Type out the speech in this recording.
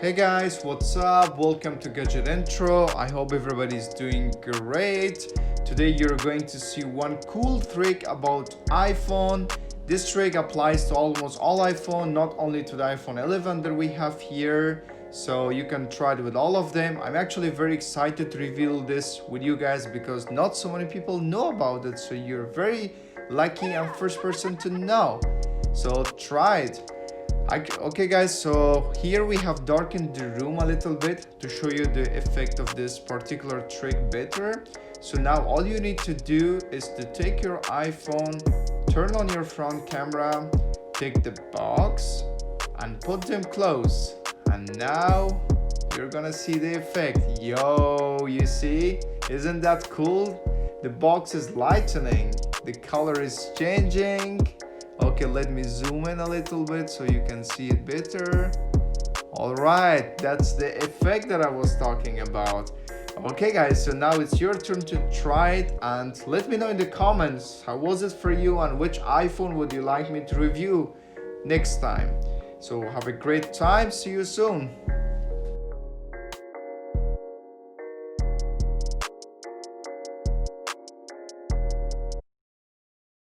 Hey guys, what's up? Welcome to Gadget Intro. I hope everybody's doing great. Today you're going to see one cool trick about iPhone. This trick applies to almost all iPhone, not only to the iPhone 11 that we have here. So you can try it with all of them. I'm actually very excited to reveal this with you guys because not so many people know about it. So you're very lucky and first person to know. So try it. Okay guys, so here we have darkened the room a little bit to show you the effect of this particular trick better. So now all you need to do is to take your iPhone, turn on your front camera, take the box and put them close. And now you're gonna see the effect. Yo, you see? Isn't that cool? The box is lightening, the color is changing. Okay, let me zoom in a little bit so you can see it better. All right, that's the effect that I was talking about. Okay guys, so now it's your turn to try it and let me know in the comments how was it for you and which iPhone would you like me to review next time. So have a great time, see you soon.